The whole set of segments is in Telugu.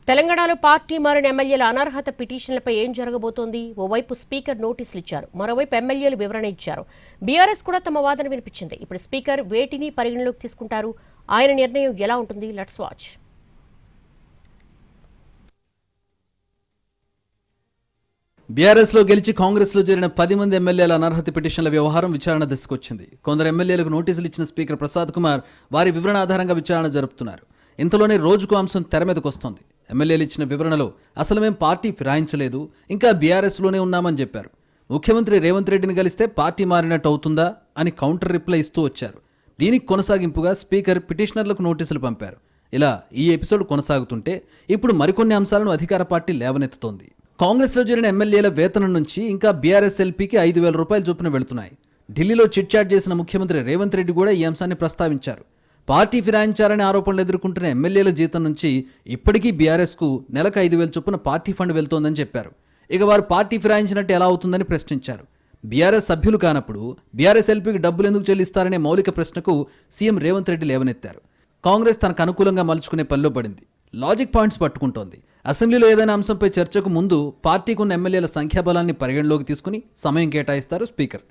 తెలంగాణలో పార్టీ మారిన ఎమ్మెల్యేల అనర్హత పిటిషన్లపై ఏం జరగబోతోంది? ఓవైపు స్పీకర్ నోటీసులు ఇచ్చారు, మరోవైపు ఎమ్మెల్యేలు వివరణ ఇచ్చారు. బీఆర్ఎస్ కూడా తమ వాదన వినిపించింది. ఇప్పుడు స్పీకర్ వేటిని పరిగణలోకి తీసుకుంటారు? ఆయన నిర్ణయం ఎలా ఉంటుంది? Let's watch. బీఆర్ఎస్లో గెలిచి కాంగ్రెస్లో చేరిన 10 మంది ఎమ్మెల్యేల అనర్హత పిటిషన్ల వ్యవహారం విచారణ దశకొచ్చింది. కొందరు ఎమ్మెల్యేలకు నోటీసులు ఇచ్చిన స్పీకర్ ప్రసాద్ కుమార్ వారి వివరణ ఆధారంగా విచారణ జరుపుతున్నారు. ఇంతలోనే రోజుకు అంశం తెర మీదకొస్తోంది. ఎమ్మెల్యేలు ఇచ్చిన వివరణలో అసలు మేం పార్టీ ఫిరాయించలేదు, ఇంకా బీఆర్ఎస్లోనే ఉన్నామని చెప్పారు. ముఖ్యమంత్రి రేవంత్ రెడ్డిని కలిస్తే పార్టీ మారినట్టు అవుతుందా అని కౌంటర్ రిప్లై ఇస్తూ వచ్చారు. దీనికి కొనసాగింపుగా స్పీకర్ పిటిషనర్లకు నోటీసులు పంపారు. ఇలా ఈ ఎపిసోడ్ కొనసాగుతుంటే ఇప్పుడు మరికొన్ని అంశాలను అధికార పార్టీ లేవనెత్తుతోంది. కాంగ్రెస్లో చేరిన ఎమ్మెల్యేల వేతనం నుంచి ఇంకా బీఆర్ఎస్ ఎల్పీకి 5,000 రూపాయల చొప్పున వెళుతున్నాయి. ఢిల్లీలో చిట్చాట్ చేసిన ముఖ్యమంత్రి రేవంత్ రెడ్డి కూడా ఈ అంశాన్ని ప్రస్తావించారు. పార్టీ ఫిరాయించారనే ఆరోపణలు ఎదుర్కొంటున్న ఎమ్మెల్యేల జీతం నుంచి ఇప్పటికీ బీఆర్ఎస్కు నెలకు 5,000 చొప్పున పార్టీ ఫండ్ వెళ్తోందని చెప్పారు. ఇక వారు పార్టీ ఫిరాయించినట్టు ఎలా అవుతుందని ప్రశ్నించారు. బీఆర్ఎస్ సభ్యులు కానప్పుడు బీఆర్ఎస్ ఎల్పీకి డబ్బులు ఎందుకు చెల్లిస్తారనే మౌలిక ప్రశ్నకు సీఎం రేవంత్ రెడ్డి లేవనెత్తారు. కాంగ్రెస్ తనకు అనుకూలంగా మలుచుకునే పనిలో పడింది. లాజిక్ పాయింట్స్ పట్టుకుంటోంది. అసెంబ్లీలో ఏదైనా అంశంపై చర్చకు ముందు పార్టీకి ఉన్న ఎమ్మెల్యేల సంఖ్యాబలాన్ని పరిగణలోకి తీసుకుని సమయం కేటాయిస్తారు స్పీకర్.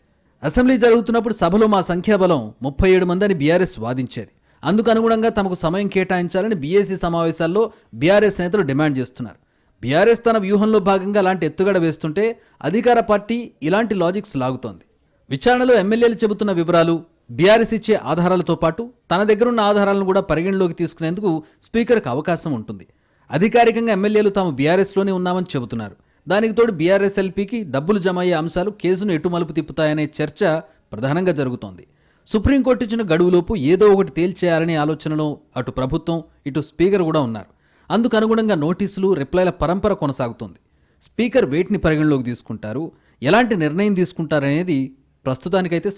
అసెంబ్లీ జరుగుతున్నప్పుడు సభలో మా సంఖ్యాబలం 37 మంది అని బీఆర్ఎస్ వాదించేది. అందుకు అనుగుణంగా తమకు సమయం కేటాయించాలని బీఏసీ సమావేశాల్లో బీఆర్ఎస్ నేతలు డిమాండ్ చేస్తున్నారు. బీఆర్ఎస్ తన వ్యూహంలో భాగంగా అలాంటి ఎత్తుగడ వేస్తుంటే అధికార పార్టీ ఇలాంటి లాజిక్స్ లాగుతోంది. విచారణలో ఎమ్మెల్యేలు చెబుతున్న వివరాలు, బీఆర్ఎస్ ఇచ్చే ఆధారాలతో పాటు తన దగ్గరున్న ఆధారాలను కూడా పరిగణలోకి తీసుకునేందుకు స్పీకర్కు అవకాశం ఉంటుంది. అధికారికంగా ఎమ్మెల్యేలు తాము బీఆర్ఎస్లోనే ఉన్నామని చెబుతున్నారు. దానికి తోడు బీఆర్ఎస్ ఎల్పీకి డబ్బులు జమ అయ్యే అంశాలు కేసును ఎటు మలుపు తిప్పుతాయనే చర్చ ప్రధానంగా జరుగుతోంది. సుప్రీంకోర్టు ఇచ్చిన గడువులోపు ఏదో ఒకటి తేల్చేయాలనే ఆలోచనలో అటు ప్రభుత్వం, ఇటు స్పీకర్ కూడా ఉన్నారు. అందుకు అనుగుణంగా నోటీసులు, రిప్లైల పరంపర కొనసాగుతోంది. స్పీకర్ వేటిని పరిగణలోకి తీసుకుంటారు, ఎలాంటి నిర్ణయం తీసుకుంటారనేది ప్రస్తుతానికైతే